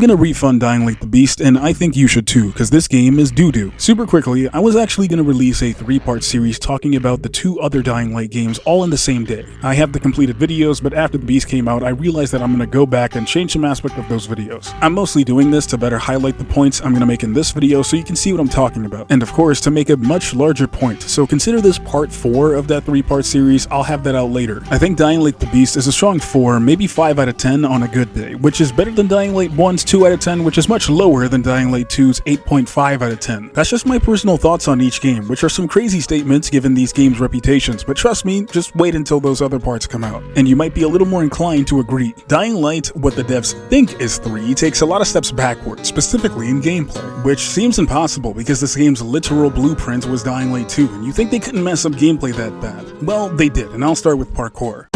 gonna refund Dying Light the Beast, and I think you should too, cause this game is doo-doo. Super quickly, I was actually gonna release a 3-part series talking about the 2 other Dying Light games all in the same day. I have the completed videos, but after the Beast came out, I realized that I'm gonna go back and change some aspect of those videos. I'm mostly doing this to better highlight the points I'm gonna make in this video so you can see what I'm talking about. And of course, to make a much larger point, so consider this part 4 of that 3-part series. I'll have that out later. I think Dying Light the Beast is a strong 4, maybe 5 out of 10 on a good day, which is better than Dying Light 1's 2 out of 10, which is much lower than Dying Light 2's 8.5 out of 10. That's just my personal thoughts on each game, which are some crazy statements given these games' reputations, but trust me, just wait until those other parts come out, and you might be a little more inclined to agree. Dying Light, what the devs think is 3, takes a lot of steps backwards, specifically in gameplay, which seems impossible because this game's literal blueprint was Dying Light 2, and you think they couldn't mess up gameplay that bad. Well, they did, and I'll start with Parkour.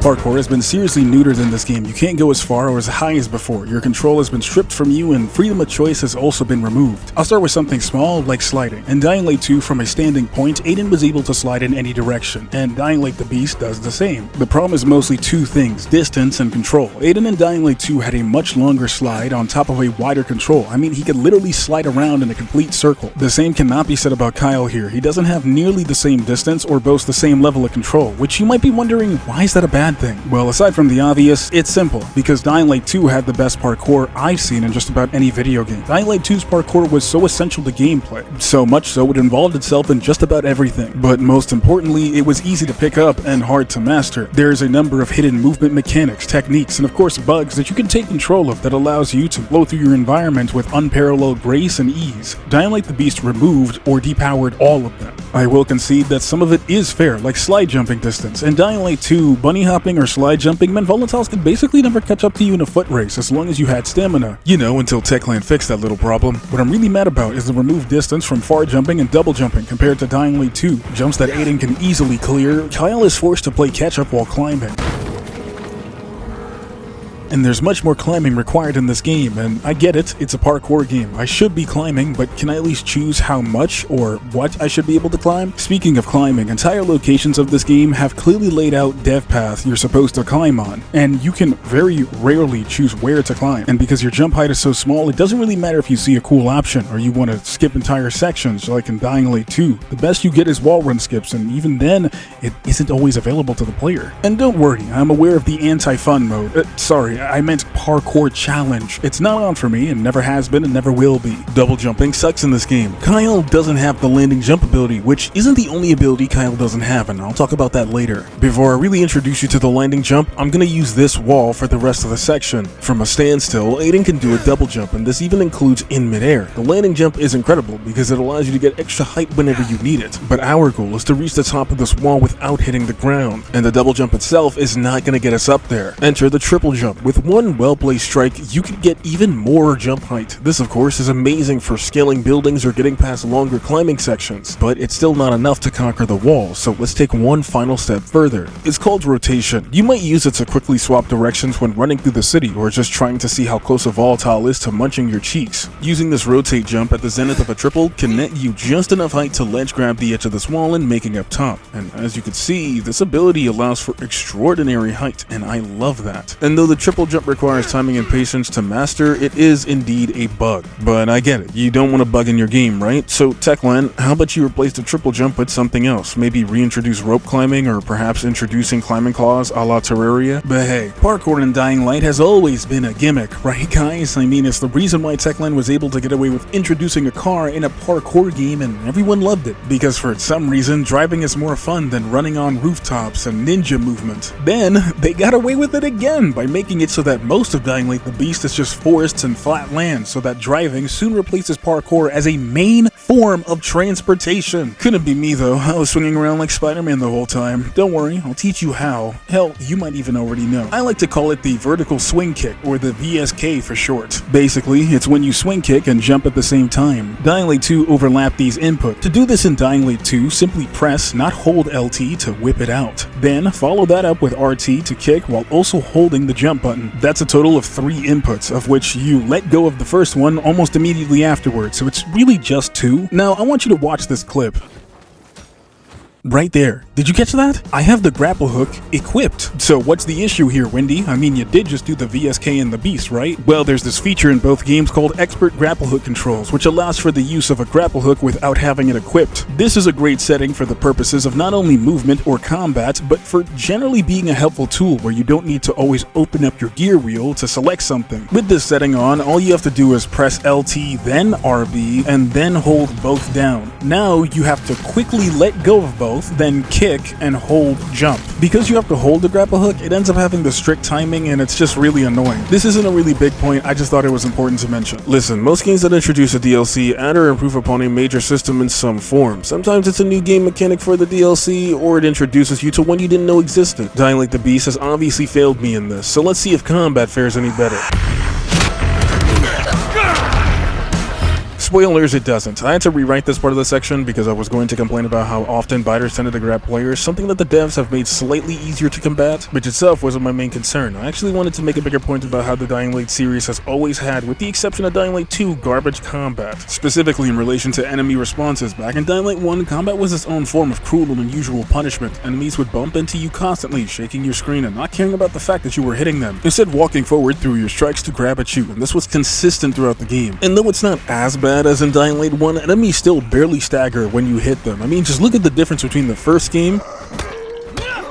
Parkour has been seriously neutered in this game. You can't go as far or as high as before. Your control has been stripped from you and freedom of choice has also been removed. I'll start with something small like sliding. In Dying Light 2, from a standing point, Aiden was able to slide in any direction, and Dying Light the Beast does the same. The problem is mostly 2 things, distance and control. Aiden in Dying Light 2 had a much longer slide on top of a wider control. I mean, he could literally slide around in a complete circle. The same cannot be said about Kyle here. He doesn't have nearly the same distance or boast the same level of control, which you might be wondering, why is that a bad thing? Well, aside from the obvious, it's simple, because Dying Light 2 had the best parkour I've seen in just about any video game. Dying Light 2's parkour was so essential to gameplay, so much so it involved itself in just about everything. But most importantly, it was easy to pick up and hard to master. There's a number of hidden movement mechanics, techniques, and of course bugs that you can take control of that allows you to blow through your environment with unparalleled grace and ease. Dying Light the Beast removed or depowered all of them. I will concede that some of it is fair, like slide jumping distance. In Dying Light 2, bunny hopping or slide jumping meant volatiles could basically never catch up to you in a foot race as long as you had stamina. You know, until Techland fixed that little problem. What I'm really mad about is the removed distance from far jumping and double jumping compared to Dying Light 2. Jumps that Aiden can easily clear, Kyle is forced to play catch up while climbing. And there's much more climbing required in this game, and I get it, it's a parkour game. I should be climbing, but can I at least choose how much or what I should be able to climb? Speaking of climbing, entire locations of this game have clearly laid out dev paths you're supposed to climb on, and you can very rarely choose where to climb. And because your jump height is so small, it doesn't really matter if you see a cool option or you want to skip entire sections like in Dying Light 2. The best you get is wall run skips, and even then, it isn't always available to the player. And don't worry, I'm aware of the anti-fun mode. Sorry, I meant parkour challenge. It's not on for me and never has been and never will be. Double jumping sucks in this game. Kyle doesn't have the landing jump ability, which isn't the only ability Kyle doesn't have, and I'll talk about that later. Before I really introduce you to the landing jump, I'm gonna use this wall for the rest of the section. From a standstill, Aiden can do a double jump, and this even includes in midair. The landing jump is incredible because it allows you to get extra height whenever you need it, but our goal is to reach the top of this wall without hitting the ground, and the double jump itself is not gonna get us up there. Enter the triple jump. With one well-placed strike, you can get even more jump height. This, of course, is amazing for scaling buildings or getting past longer climbing sections, but it's still not enough to conquer the wall, so let's take one final step further. It's called rotation. You might use it to quickly swap directions when running through the city or just trying to see how close a volatile is to munching your cheeks. Using this rotate jump at the zenith of a triple can net you just enough height to ledge grab the edge of this wall and making up top. And as you can see, this ability allows for extraordinary height, and I love that. And though the triple jump requires timing and patience to master, it is indeed a bug. But I get it, you don't want a bug in your game, right? So Techland, how about you replace the triple jump with something else? Maybe reintroduce rope climbing, or perhaps introducing climbing claws a la Terraria? But hey, parkour in Dying Light has always been a gimmick, right guys? I mean, it's the reason why Techland was able to get away with introducing a car in a parkour game and everyone loved it. Because for some reason, driving is more fun than running on rooftops and ninja movement. Then, they got away with it again by making it so that most of Dying Light the Beast is just forests and flat land, so that driving soon replaces parkour as a main form of transportation. Couldn't be me though, I was swinging around like Spider-Man the whole time. Don't worry, I'll teach you how. Hell, you might even already know. I like to call it the vertical swing kick, or the VSK for short. Basically, it's when you swing kick and jump at the same time. Dying Light 2 overlapped these inputs. To do this in Dying Light 2, simply press, not hold LT to whip it out. Then, follow that up with RT to kick while also holding the jump button. That's a total of 3 inputs, of which you let go of the first one almost immediately afterwards, so it's really just 2. Now, I want you to watch this clip. Right there. Did you catch that? I have the grapple hook equipped. So what's the issue here, Wendy? I mean, you did just do the VSK and the Beast, right? Well, there's this feature in both games called Expert Grapple Hook Controls, which allows for the use of a grapple hook without having it equipped. This is a great setting for the purposes of not only movement or combat, but for generally being a helpful tool where you don't need to always open up your gear wheel to select something. With this setting on, all you have to do is press LT, then RB, and then hold both down. Now you have to quickly let go of both, then kick and hold jump. Because you have to hold the grapple hook, it ends up having the strict timing and it's just really annoying. This isn't a really big point, I just thought it was important to mention. Listen, most games that introduce a DLC add or improve upon a major system in some form. Sometimes it's a new game mechanic for the DLC, or it introduces you to one you didn't know existed. Dying Light the Beast has obviously failed me in this, so let's see if combat fares any better. Spoilers, it doesn't. I had to rewrite this part of the section because I was going to complain about how often biters tended to grab players, something that the devs have made slightly easier to combat, which itself wasn't my main concern. I actually wanted to make a bigger point about how the Dying Light series has always had, with the exception of Dying Light 2, garbage combat. Specifically in relation to enemy responses. Back in Dying Light 1, combat was its own form of cruel and unusual punishment. Enemies would bump into you constantly, shaking your screen and not caring about the fact that you were hitting them, instead walking forward through your strikes to grab at you, and this was consistent throughout the game. And though it's not as bad as in Dying Light 1, enemies still barely stagger when you hit them. I mean, just look at the difference between the first game,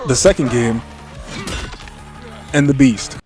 the second game, and the Beast.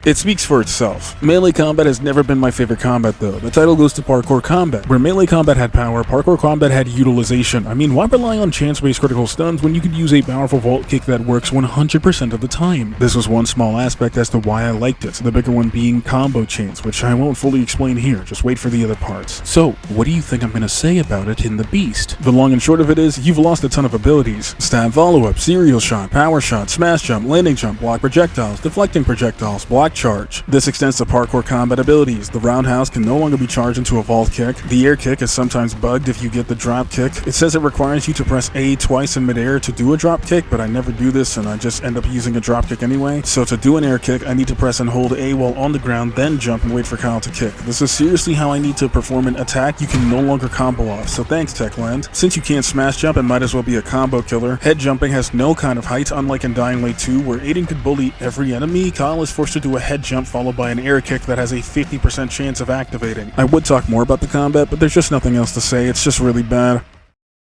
It speaks for itself. Melee combat has never been my favorite combat though. The title goes to Parkour combat. Where melee combat had power, Parkour combat had utilization. I mean, why rely on chance-based critical stuns when you could use a powerful vault kick that works 100% of the time? This was one small aspect as to why I liked it, the bigger one being combo chains, which I won't fully explain here, just wait for the other parts. So, what do you think I'm gonna say about it in the Beast? The long and short of it is, you've lost a ton of abilities. Stab follow-up, serial shot, power shot, smash jump, landing jump, block projectiles, deflecting projectiles, block charge. This extends to parkour combat abilities. The roundhouse can no longer be charged into a vault kick. The air kick is sometimes bugged if you get the drop kick. It says it requires you to press A twice in midair to do a drop kick, but I never do this and I just end up using a drop kick anyway. So to do an air kick, I need to press and hold A while on the ground, then jump and wait for Kyle to kick. This is seriously how I need to perform an attack you can no longer combo off, so thanks Techland. Since you can't smash jump, it might as well be a combo killer. Head jumping has no kind of height, unlike in Dying Light 2, where Aiden could bully every enemy. Kyle is forced to do a head jump followed by an air kick that has a 50% chance of activating. I would talk more about the combat, but there's just nothing else to say, it's just really bad.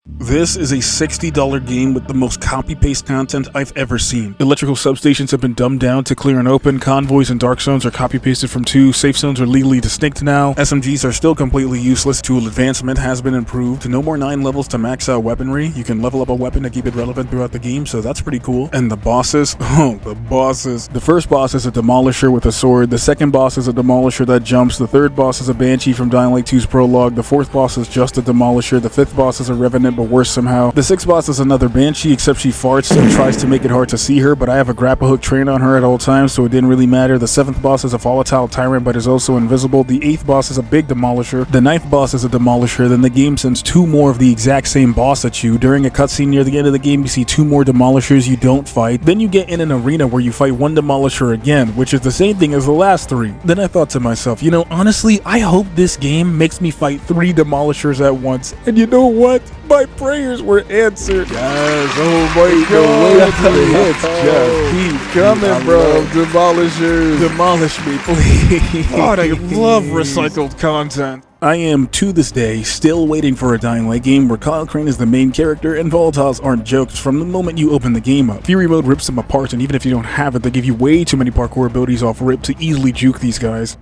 This is a $60 game with the most copy-paste content I've ever seen. Electrical substations have been dumbed down to clear and open, convoys and dark zones are copy-pasted from 2, safe zones are legally distinct now, SMGs are still completely useless, tool advancement has been improved, no more 9 levels to max out weaponry, you can level up a weapon to keep it relevant throughout the game, so that's pretty cool. And the bosses, oh, the bosses. The first boss is a demolisher with a sword, the second boss is a demolisher that jumps, the third boss is a banshee from Dying Light 2's prologue, the fourth boss is just a demolisher, the fifth boss is a revenant but worse somehow. The sixth boss is another banshee, except she farts and tries to make it hard to see her, but I have a grapple hook trained on her at all times, so it didn't really matter. The seventh boss is a volatile tyrant but is also invisible. The eighth boss is a big demolisher. The ninth boss is a demolisher. Then the game sends 2 more of the exact same boss at you. During a cutscene near the end of the game, you see 2 more demolishers you don't fight. Then you get in an arena where you fight 1 demolisher again, which is the same thing as the last 3. Then I thought to myself, you know, honestly, I hope this game makes me fight 3 demolishers at once. And you know what? My prayers were answered. Yes, oh boy, go way to the hits. Just keep coming, bro. Demolishers. Demolish me, please. God, I love recycled content. I am, to this day, still waiting for a Dying Light game where Kyle Crane is the main character and volatiles aren't jokes from the moment you open the game up. Fury mode rips them apart, and even if you don't have it, they give you way too many parkour abilities off rip to easily juke these guys.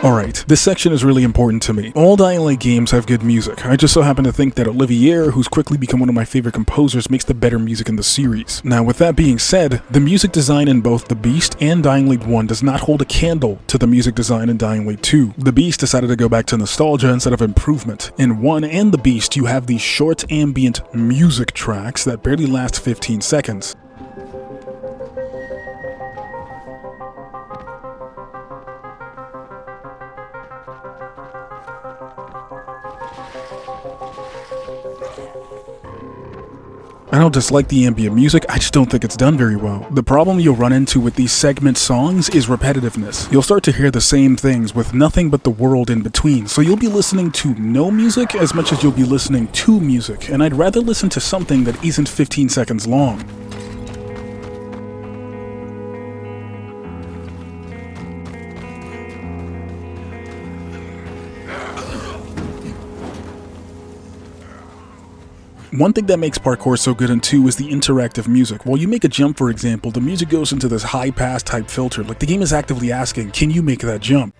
Alright, this section is really important to me. All Dying Light games have good music. I just so happen to think that Olivier, who's quickly become one of my favorite composers, makes the better music in the series. Now, with that being said, the music design in both The Beast and Dying Light 1 does not hold a candle to the music design in Dying Light 2. The Beast decided to go back to nostalgia instead of improvement. In 1 and The Beast, you have these short ambient music tracks that barely last 15 seconds. I don't dislike the ambient music, I just don't think it's done very well. The problem you'll run into with these segment songs is repetitiveness. You'll start to hear the same things with nothing but the world in between, so you'll be listening to no music as much as you'll be listening to music, and I'd rather listen to something that isn't 15 seconds long. One thing that makes Parkour so good in 2 is the interactive music. While you make a jump, for example, the music goes into this high pass type filter, like the game is actively asking, can you make that jump?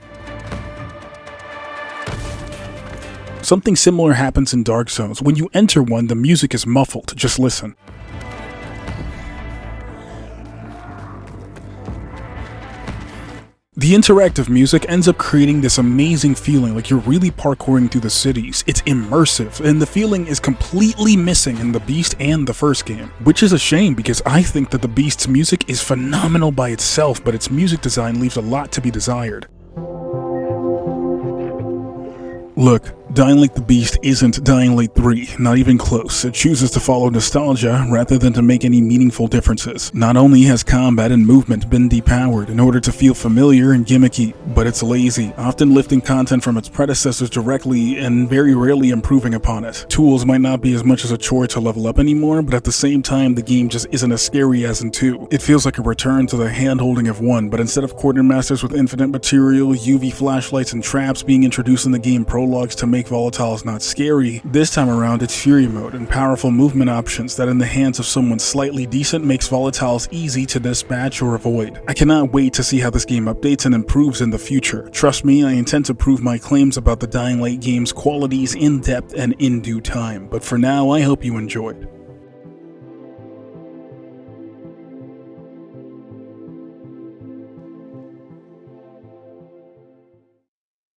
Something similar happens in Dark Zones. When you enter one, the music is muffled. Just listen. The interactive music ends up creating this amazing feeling like you're really parkouring through the cities. It's immersive, and the feeling is completely missing in the Beast and the first game, which is a shame because I think that the Beast's music is phenomenal by itself, but its music design leaves a lot to be desired. Look, Dying Light the Beast isn't Dying Light 3, not even close. It chooses to follow nostalgia rather than to make any meaningful differences. Not only has combat and movement been depowered in order to feel familiar and gimmicky, but it's lazy, often lifting content from its predecessors directly and very rarely improving upon it. Tools might not be as much as a chore to level up anymore, but at the same time the game just isn't as scary as in 2. It feels like a return to the hand-holding of 1, but instead of quartermasters with infinite material, UV flashlights and traps being introduced in the game prologues to make volatiles not scary, this time around it's Fury mode and powerful movement options that in the hands of someone slightly decent makes volatiles easy to dispatch or avoid. I cannot wait to see how this game updates and improves in the future. Trust me, I intend to prove my claims about the Dying Light game's qualities in depth and in due time, but for now I hope you enjoyed.